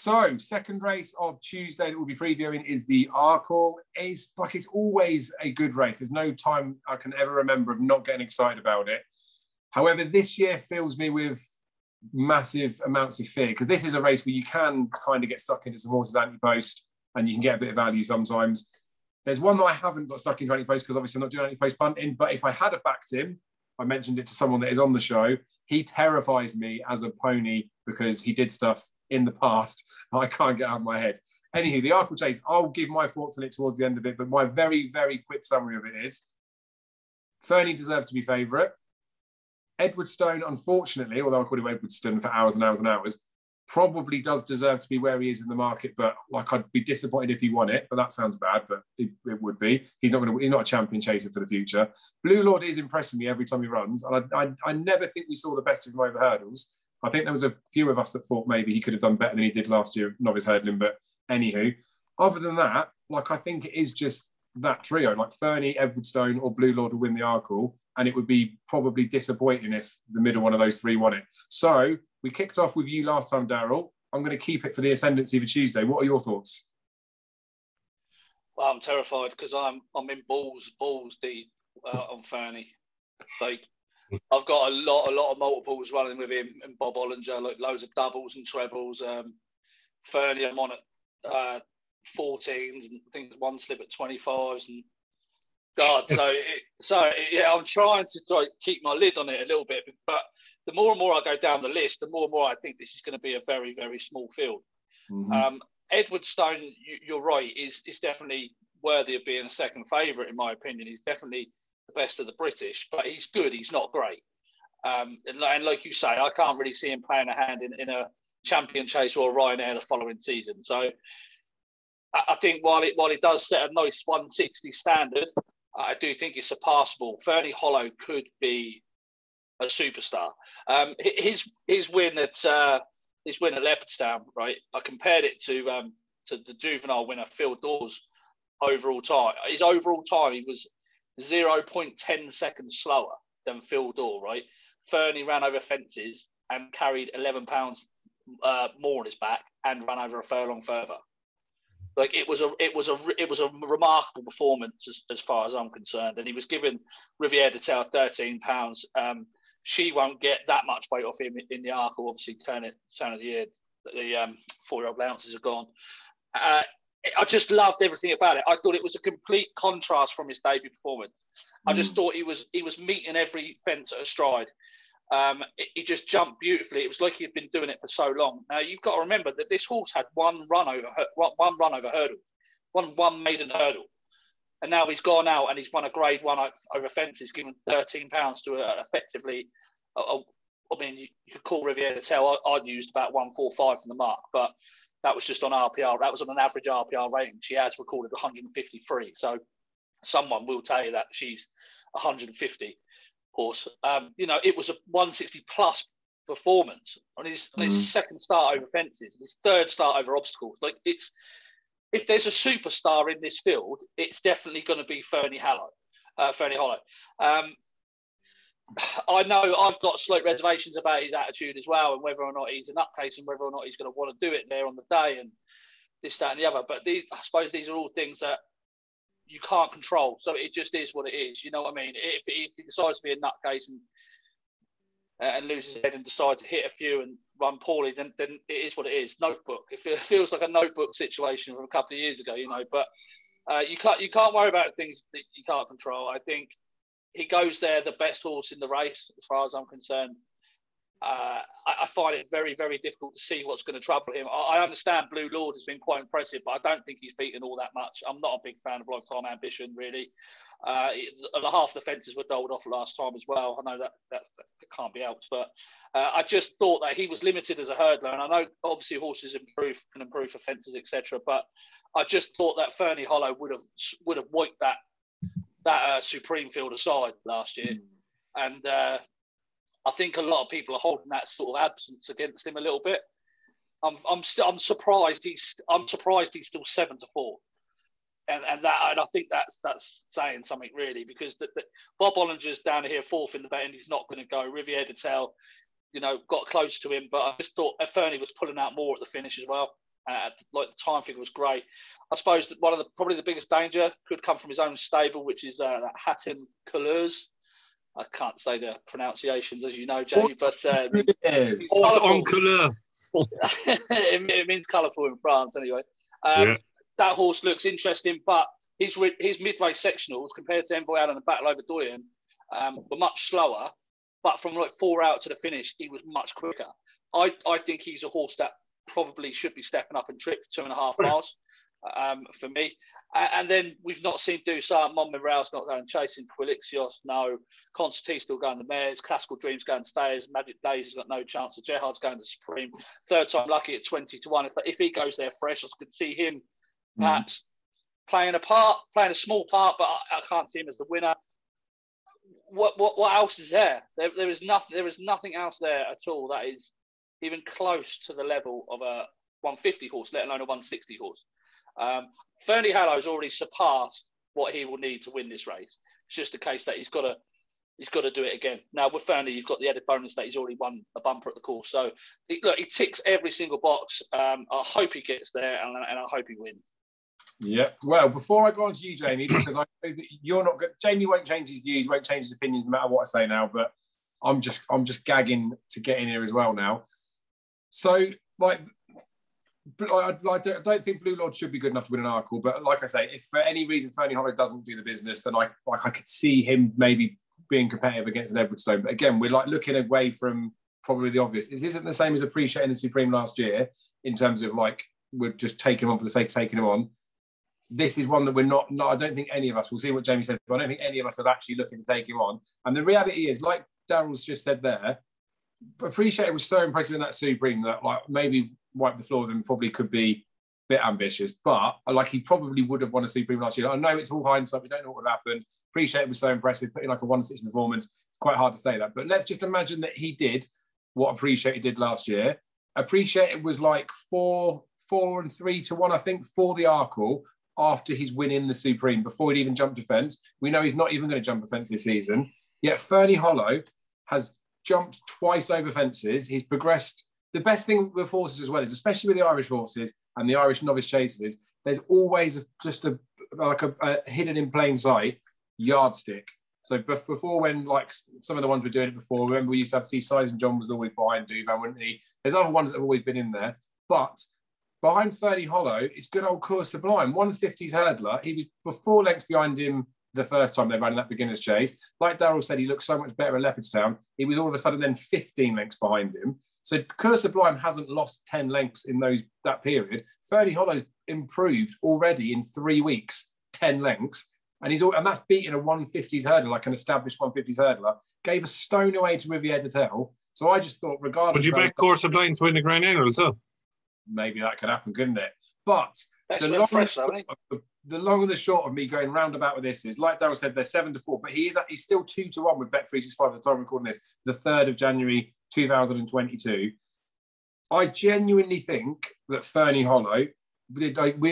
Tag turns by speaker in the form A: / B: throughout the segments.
A: So, second race of Tuesday that we'll be previewing is the Arkle. It's always a good race. There's no time I can ever remember of not getting excited about it. However, this year fills me with massive amounts of fear, because this is a race where you can kind of get stuck into some horses anti-post and you can get a bit of value sometimes. There's one that I haven't got stuck into anti-post because obviously I'm not doing anti-post punting, but if I had have backed him, I mentioned it to someone that is on the show, he terrifies me as a pony because he did stuff in the past I can't get out of my head. Anywho, the Arkle Chase, I'll give my thoughts on it towards the end of it, but my very, very quick summary of it is Fernie deserved to be favourite. Edward Stone, unfortunately, although I called him Edward Stone for hours and hours and hours, probably does deserve to be where he is in the market, but like I'd be disappointed if he won it, but that sounds bad, but it would be. He's not a champion chaser for the future. Blue Lord is impressing me every time he runs, and I never think we saw the best of him over hurdles. I think there was a few of us that thought maybe he could have done better than he did last year, novice hurdling, but anywho, other than that, like I think it is just that trio, like Fernie, Edward Stone or Blue Lord will win the Arkle, and it would be probably disappointing if the middle one of those three won it. So we kicked off with you last time, Daryl. I'm going to keep it for the ascendancy for Tuesday. What are your thoughts?
B: Well, I'm terrified because I'm in balls deep on Fernie. Like, I've got a lot of multiples running with him and Bob Ollinger, like loads of doubles and trebles. Fernie, I'm on at 14s, and I think one slip at 25s, and God. So yeah, I'm trying to keep my lid on it a little bit, but the more and more I go down the list, the more and more I think this is going to be a very, very small field. Mm-hmm. Edward Stone, you're right, is definitely worthy of being a second favourite in my opinion. He's definitely the best of the British, but he's good. He's not great. And like you say, I can't really see him playing a hand in a champion chase or a Ryanair the following season. So I think while it does set a nice 160 standard, I do think it's surpassable. Fernie Hollow could be a superstar. His win at Leopardstown, right? I compared it to the juvenile winner Phil Dawes' overall time. His overall time, he was 0.10 seconds slower than Phil Daw, right? Fernie ran over fences and carried 11 pounds more on his back and ran over a furlong further. Like it was a remarkable performance as far as I'm concerned, and he was given Riviere de Tail 13 pounds. She won't get that much weight off him in the Arkle. Obviously, turn of the year, the 4-year-old ounces are gone. I just loved everything about it. I thought it was a complete contrast from his debut performance. I just thought he was meeting every fence at a stride. He just jumped beautifully. It was like he'd been doing it for so long. Now you've got to remember that this horse had one run over hurdle, one maiden hurdle, and now he's gone out and he's won a Grade 1 over fences, given 13 pounds to effectively. I mean, you could call Riviere de Tail. I'd used about 145 from the mark, but that was just on RPR. That was on an average RPR rating. She has recorded 153. So someone will tell you that she's 150 horse. It was a 160 plus performance on his second start over fences, his third start over obstacles. Like if there's a superstar in this field, it's definitely going to be Fernie Hollow. I know I've got slight reservations about his attitude as well, and whether or not he's a nutcase and whether or not he's going to want to do it there on the day and this, that, and the other. But I suppose these are all things that you can't control. So it just is what it is. You know what I mean? If he decides to be a nutcase and loses his head and decides to hit a few and run poorly, then it is what it is. Notebook. It feels like a notebook situation from a couple of years ago, But you can't worry about things that you can't control. I think he goes there the best horse in the race, as far as I'm concerned. I find it very, very difficult to see what's going to trouble him. I understand Blue Lord has been quite impressive, but I don't think he's beaten all that much. I'm not a big fan of Lifetime Ambition, really. Half the fences were doled off last time as well. I know that can't be helped, but I just thought that he was limited as a hurdler. And I know obviously horses can improve for fences, etc. But I just thought that Fernie Hollow would have wiped that Supreme Field aside last year, and I think a lot of people are holding that sort of absence against him a little bit. I'm surprised he's still 7-4, and I think that's saying something really, because Bob Ollinger's down here fourth in the bet and he's not going to go. Riviere de Tail, got close to him, but I just thought Fernie was pulling out more at the finish as well. Like the time figure was great. I suppose that probably the biggest danger could come from his own stable, which is that Hatton Couleurs. I can't say the pronunciations, as you know, Jamie, but
A: it
B: means colourful in France, anyway. That horse looks interesting, but his mid-race sectionals compared to Envoy Allen and Battle Over Doyen were much slower. But from like 4 out to the finish, he was much quicker. I think he's a horse that probably should be stepping up and trip 2.5 miles for me. And then we've not seen Dussart. Montmirail's not going chasing. Quilixios, no. Constantine still going to Mares. Classical Dreams going to Stayers. Magic Days has got no chance. Gerhard's going to Supreme. Third Time Lucky at 20-1. If he goes there fresh, I could see him perhaps playing a small part, but I can't see him as the winner. What else is there? There is nothing else there at all that is even close to the level of a 150 horse, let alone a 160 horse. Fernie Hallow's already surpassed what he will need to win this race. It's just a case that he's got to do it again. Now with Fernie, you've got the added bonus that he's already won a bumper at the course. So look, he ticks every single box. I hope he gets there, and I hope he wins.
A: Yeah. Well, before I go on to you, Jamie, because I know that you're not good. Jamie won't change his views, won't change his opinions, no matter what I say now. But I'm just gagging to get in here as well now. So, I don't think Blue Lord should be good enough to win an Arkle. But like I say, if for any reason Fernie Hollow doesn't do the business, then I could see him maybe being competitive against an Edwardstone. But again, we're like looking away from probably the obvious. It isn't the same as appreciating the Supreme last year in terms of like we're just taking him on for the sake of taking him on. This is one that we're not. I don't think any of us. We'll see what Jamie said, but I don't think any of us are actually looking to take him on. And the reality is, like Daryl's just said there, Appreciate it was so impressive in that Supreme that like maybe wipe the floor with him probably could be a bit ambitious, but like he probably would have won a Supreme last year. I know it's all hindsight. We don't know what would have happened. Appreciate it was so impressive, putting like a 1-6 performance. It's quite hard to say that, but let's just imagine that he did what Appreciate did last year. Appreciate it was like 4 and 3 to 1, I think, for the Arkle after his win in the Supreme, before he'd even jumped a fence. We know he's not even going to jump a fence this season. Yet Fernie Hollow has jumped twice over fences. He's progressed. The best thing with horses as well is, especially with the Irish horses and the Irish novice chasers, there's always just a hidden in plain sight yardstick. So before, when like some of the ones were doing it before, remember we used to have Seaside and John was always behind Duvan, wouldn't he? There's other ones that have always been in there. But behind Fernie Hollow, it's good old Cours Sublime, 150s hurdler. He was 4 lengths behind him the first time they ran in that beginner's chase. Like Daryl said, he looked so much better at Leopardstown. He was all of a sudden then 15 lengths behind him. So Cours Sublime hasn't lost 10 lengths in that period. Fernie Hollow's improved already in 3 weeks, 10 lengths. And that's beating a 150s hurdler, like an established 150s hurdler. Gave a stone away to Riviere de Tel. So I just thought, regardless...
C: Would you back Cours Sublime to win the Grand National as well?
A: Maybe that could happen, couldn't it? But the long and the short of me going roundabout with this is, like Daryl said, they're 7 to 4, but he's still 2 to 1 with Bet365 at the time of recording this, the 3rd of January 2022. I genuinely think that Fernie Hollow,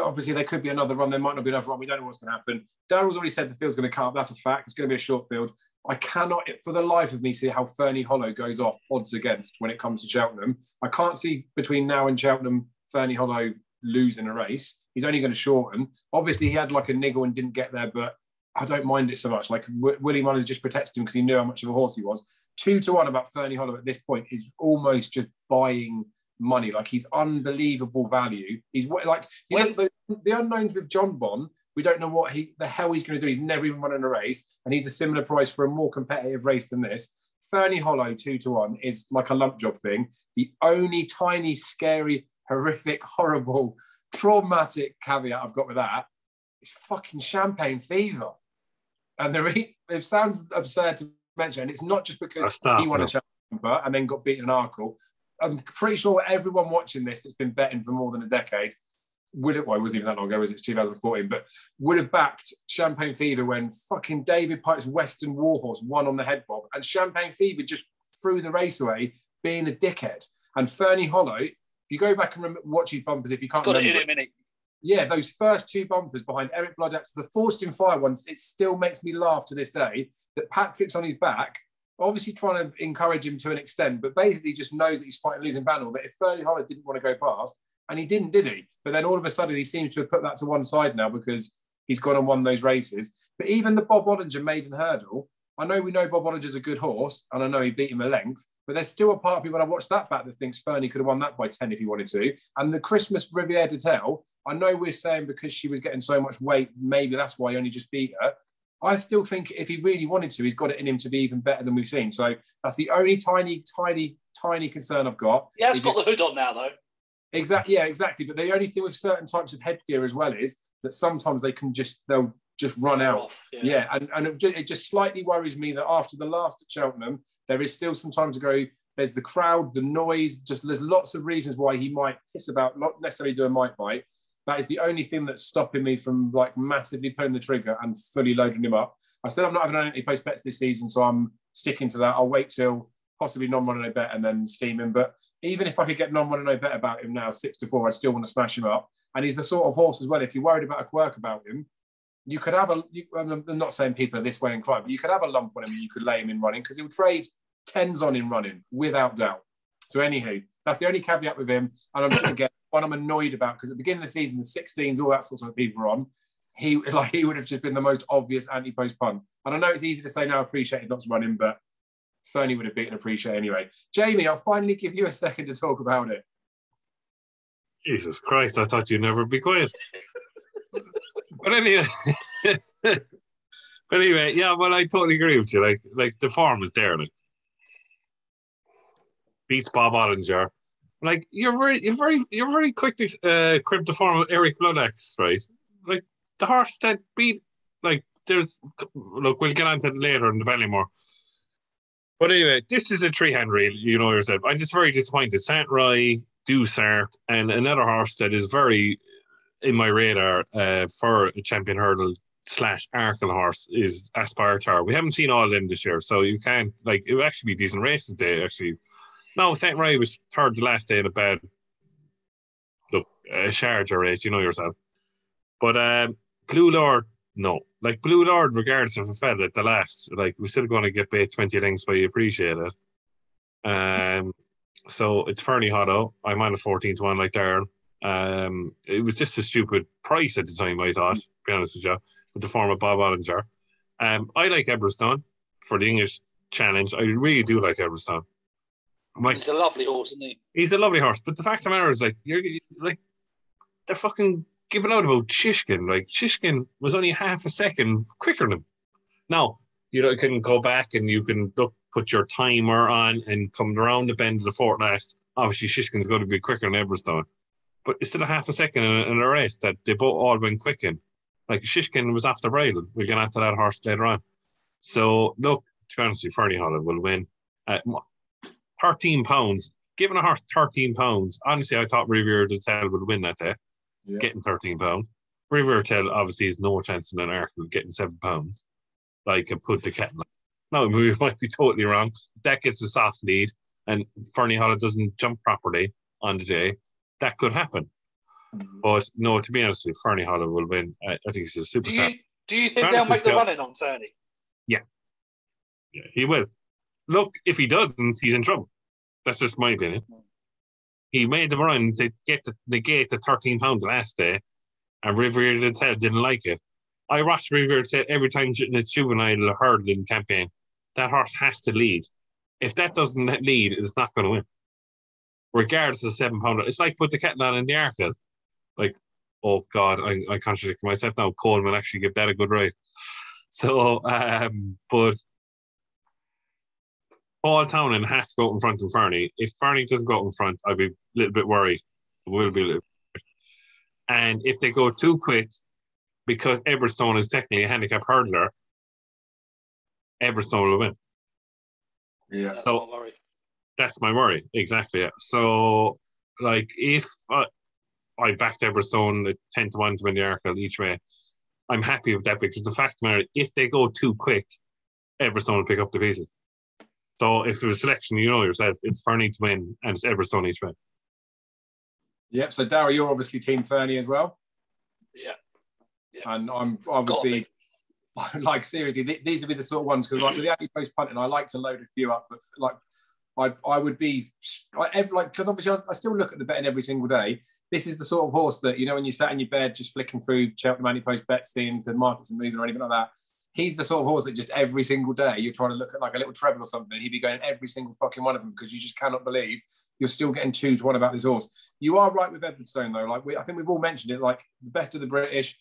A: obviously there could be another run, there might not be another run, we don't know what's going to happen. Daryl's already said the field's going to cut up, that's a fact, it's going to be a short field. I cannot, for the life of me, see how Fernie Hollow goes off odds against when it comes to Cheltenham. I can't see between now and Cheltenham Fernie Hollow losing a race. He's only going to shorten. Obviously, he had like a niggle and didn't get there, but I don't mind it so much. Like Willie Mullins just protected him because he knew how much of a horse he was. 2 to 1 about Fernie Hollow at this point is almost just buying money. Like he's unbelievable value. He's like, the unknowns with John Bon. We don't know what the hell he's going to do. He's never even running a race, and he's a similar price for a more competitive race than this. Fernie Hollow 2 to 1 is like a lump job thing. The only tiny, scary, horrific, horrible, traumatic caveat I've got with that is fucking Champagne Fever. And it sounds absurd to mention, and it's not just because he won a Champagne and then got beaten in Arkle. I'm pretty sure everyone watching this that's been betting for more than a decade it wasn't even that long ago, was it? It's 2014, but would have backed Champagne Fever when fucking David Pike's Western Warhorse won on the head bob, and Champagne Fever just threw the race away being a dickhead. And Fernie Hollow, if you go back and watch his bumpers, if you can't remember, yeah, those first 2 bumpers behind Eric Bloodax, the Forced in Fire ones, it still makes me laugh to this day that Patrick's on his back, obviously trying to encourage him to an extent, but basically just knows that he's fighting losing battle, that if Fernie Hollow didn't want to go past, And he didn't, did he? But then all of a sudden he seems to have put that to one side now because he's gone and won those races. But even the Bob Ollinger maiden hurdle, I know we know Bob Ollinger's a good horse, and I know he beat him a length, but there's still a part of me when I watched that back that thinks Fernie could have won that by 10 if he wanted to. And the Christmas Riviere de Tel, I know we're saying because she was getting so much weight, maybe that's why he only just beat her. I still think if he really wanted to, he's got it in him to be even better than we've seen. So that's the only tiny concern I've got.
B: Yeah, it's got the hood on now, though.
A: Exactly. Yeah, exactly. But the only thing with certain types of headgear as well is that sometimes they'll just run out.
B: Off,
A: yeah. And it just slightly worries me that after the last at Cheltenham, there is still some time to go. There's the crowd, the noise, there's lots of reasons why he might piss about, not necessarily do a mic bite. That is the only thing that's stopping me from like massively pulling the trigger and fully loading him up. I said I'm not having any post bets this season, so I'm sticking to that. I'll wait till possibly non-running no bet and then steam him. But even if I could get non-running no bet about him now, 6-4, I'd still want to smash him up. And he's the sort of horse as well. If you're worried about a quirk about him, you could have I'm not saying people are this way inclined, but you could have a lump on him and you could lay him in running because he'll trade 10s on in running without doubt. So anywho, that's the only caveat with him. And I'm again one I'm annoyed about because at the beginning of the season, the 16s, all that sort of people were on. He would have just been the most obvious anti-post punt. And I know it's easy to say now, appreciated not to run him, but Fernie would have beaten appreciate anyway. Jamie, I'll finally give you a second to talk about it.
C: Jesus Christ, I thought you'd never be quiet. But anyway, yeah, well, I totally agree with you. Like the form is there. Like beats Bob Ollinger. Like you're very quick to crib the form of Eric Ludex, right? Like the horse that beat, like we'll get on to it later in the Ballymore. But anyway, this is a three-hand reel, you know yourself. I'm just very disappointed. Saint Rye, Dusart, and another horse that is very in my radar for a champion hurdle / Arkle horse is Aspirator. We haven't seen all of them this year, so you can't, like, it would actually be a decent race today, actually. No, Saint Rye was third the last day in a bad, a Sharjah race, you know yourself. But Blue Lord, no. Like, Blue Lord, regardless if it fell at the last, like, we're still going to get paid 20 lengths, but you appreciate it. So it's Fernie Hotto. I'm on a 14-1 like Darren. It was just a stupid price at the time, I thought, to be honest with you, with the form of Bob Ollinger. I like Eberstone for the English challenge. I really do like Eberstone.
B: He's a lovely horse, isn't he?
C: He's a lovely horse, but the fact of the matter is, like, they're fucking giving out about Shishkin. Like, Shishkin was only half a second quicker than him. Now, you can go back and you can put your timer on and come around the bend of the fourth last. Obviously, Shishkin's going to be quicker than Eberstone. But it's still a half a second in a race that they both all went quick in. Like, Shishkin was off the bridle. We'll get onto that horse later on. So, look, to be honest with you, Fernie Holland will win. £13. Giving a horse £13. Honestly, I thought Riviere de Tel would win that day, getting £13. Riviere de Tel obviously has no chance in an Arkle getting £7. Like, and put the kettle. No, we might be totally wrong. That gets a soft lead, and Fernie Holland doesn't jump properly on the day. That could happen. But no, to be honest with you, Fernie Holland will win. I think he's a superstar.
B: Do you think they'll make the running on Fernie?
C: Yeah, he will. Look, if he doesn't, he's in trouble. That's just my opinion. He made the run to negate the £13 last day, and Riviere de Tel didn't like it. I watched Riviere de Tel every time in its juvenile hurdling campaign. That horse has to lead. If that doesn't lead, it's not going to win. Regardless of £7. It's like put the kettle on in the Arkle. Like, oh God, I contradict myself now. Coleman actually give that a good ride. So, but Paul Townend has to go out in front of Fernie. If Fernie doesn't go out in front, I'd be a little bit worried. I will be a little bit worried. And if they go too quick, because Eberstone is technically a handicap hurdler, Eberstone will win.
B: Yeah, that's my worry.
C: That's my worry, exactly. Yeah. So, like, if I backed Eberstone at 10-1 to win the Arkle each way, I'm happy with that because the fact matter, if they go too quick, Eberstone will pick up the pieces. So if it was selection, you know yourself, it's Fernie to win and it's Eberstone each way.
A: Yep. So Darryl, you're obviously Team Fernie as well.
B: Yeah.
A: And I would be like, seriously, these would be the sort of ones because like with the anti-post punting, I like to load a few up, but like I would be because obviously I still look at the betting every single day. this is the sort of horse that, you know, when you sat in your bed just flicking through Cheltenham Anti-Post bets things, the markets are moving or anything like that. He's the sort of horse that just every single day you're trying to look at like a little treble or something. He'd be going every single fucking one of them because you just cannot believe you're still getting 2-1 about this horse. You are right with Edwardstone though. Like I think we've all mentioned it. Like the best of the British,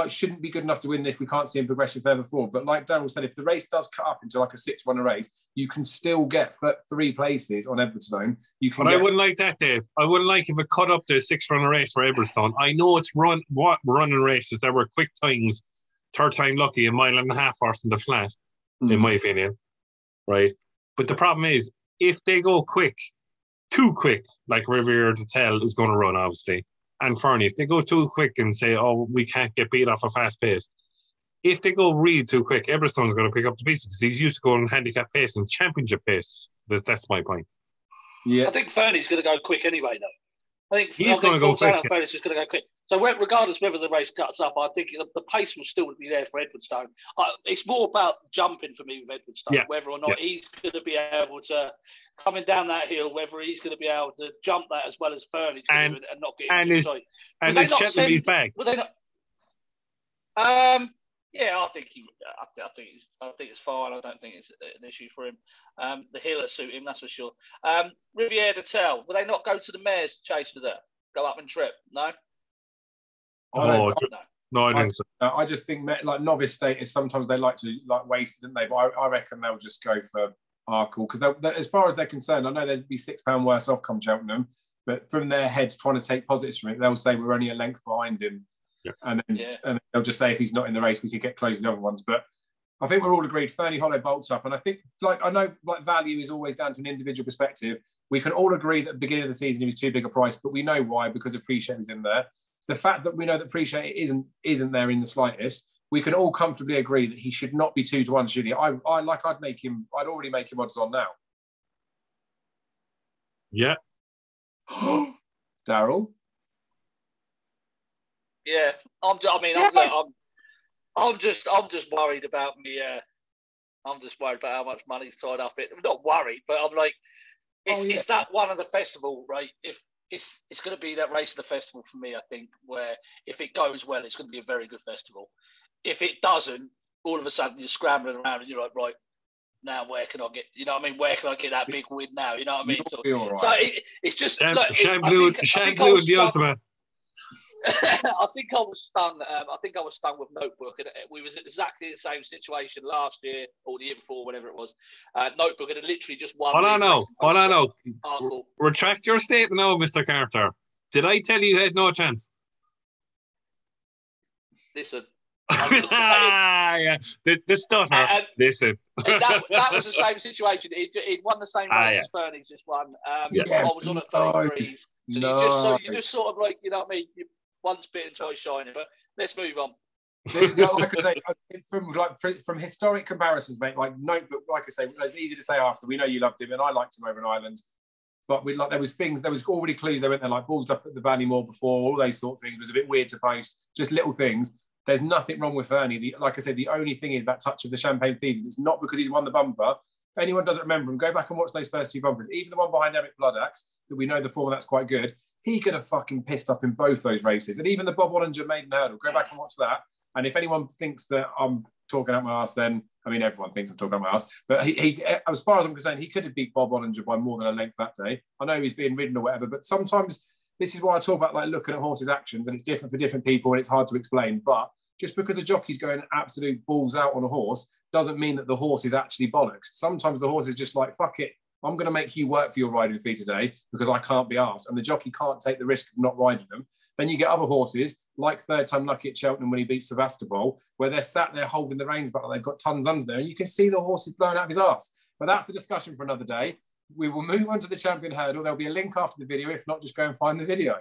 A: shouldn't be good enough to win this. We can't see him progressive further forward. But like Darryl said, if the race does cut up into like a 6-1 race, you can still get 3 places on Edwardstone.
C: I wouldn't like that, Dave. I wouldn't like if it cut up to a 6-run race for Edwardstone. I know it's running races. There were quick times, third time lucky, 1.5 miles horse in the flat, in my opinion. Right? But the problem is, if they go quick, too quick, like Riviera to Tell is going to run, obviously, and Fernie, if they go too quick and say, oh, we can't get beat off a fast pace, if they go really too quick, Edwardstone's going to pick up the pieces because he's used to going handicap pace and championship pace. That's my point.
A: Yeah,
B: I think Fernie's going to go quick anyway, though. I think
C: he's going to go quick.
B: Fernie's just going to go quick. So regardless whether the race cuts up, I think the pace will still be there for Edwardstone. It's more about jumping for me with Edwardstone, whether or not he's going to be able to, coming down that hill, whether he's going to be able to jump that as well as Fernie's going to and not get too tight.
C: And is Cheltenham his bag?
B: Will they not? Yeah, I think it's fine. I don't think it's an issue for him. The hill will suit him, that's for sure. Riviere de Tell, will they not go to the mare's chase with that? Go up and trip? No.
C: No, I don't.
A: I just think like novice status. Sometimes they like to waste it, don't they? But I reckon they'll just go for Arkle because as far as they're concerned, I know they'd be £6 worse off come Cheltenham, but from their heads trying to take positives from it, they'll say we're only a length behind him. Yeah. And then they'll just say if he's not in the race, we could get close to the other ones. But I think we're all agreed. Fernie Hollow bolts up, and I think I know value is always down to an individual perspective. We can all agree that at the beginning of the season he was too big a price, but we know why, because Appreciate was in there. The fact that we know that Appreciate isn't there in the slightest, we can all comfortably agree that he should not be 2-1, should he? I'd already make him odds on now.
C: Yeah.
A: Darryl.
B: Yeah, I'm just worried about me. I'm just worried about how much money's tied up. I'm not worried, but I'm like, it's that one of the festival, right? If it's going to be that race of the festival for me, I think, where if it goes well, it's going to be a very good festival. If it doesn't, all of a sudden you're scrambling around and you're like, right, now where can I get? You know what I mean? Where can I get that big win now? You know what I mean? So it's just
C: Shampoo and the ultimate.
B: I think I was stung. With Notebook, and we was in exactly the same situation last year or the year before, whatever it was. Notebook had literally just won.
C: Hold on now. Retract your statement now, Mr. Carter. Did I tell you had no chance?
B: Listen.
C: The stutter. Listen.
B: That was the same situation. He'd won the same race as Fernie's just won. I was on at 33s. So you just sort of like, you know what I mean? Once bitten, twice shining. But let's move on.
A: Like I say, from historic comparisons, mate, like Notebook, like I say, it's easy to say after. We know you loved him, and I liked him over in Ireland. But there was already clues they went there, like balls up at the Ballymore before, all those sort of things. It was a bit weird to post, just little things. There's nothing wrong with Fernie. Like I said, the only thing is that touch of the Champagne Thieves. It's not because he's won the bumper. If anyone doesn't remember him, go back and watch those first 2 bumpers. Even the one behind Eric Bloodaxe, that we know the form that's quite good. He could have fucking pissed up in both those races. And even the Bob Wallinger maiden hurdle, go back and watch that. And if anyone thinks that I'm talking out my ass, then, I mean, everyone thinks I'm talking out my ass. But he as far as I'm concerned, he could have beat Bob Wallinger by more than a length that day. I know he's being ridden or whatever, but sometimes this is why I talk about like looking at horses' actions, and it's different for different people and it's hard to explain. But just because a jockey's going absolute balls out on a horse doesn't mean that the horse is actually bollocks. Sometimes the horse is just like, fuck it, I'm going to make you work for your riding fee today because I can't be arsed. And the jockey can't take the risk of not riding them. Then you get other horses, like Third Time Lucky at Cheltenham when he beats Sevastopol, where they're sat there holding the reins back and they've got tons under there, and you can see the horse is blowing out of his arse. But that's the discussion for another day. We will move on to the champion hurdle. There'll be a link after the video. If not, just go and find the video.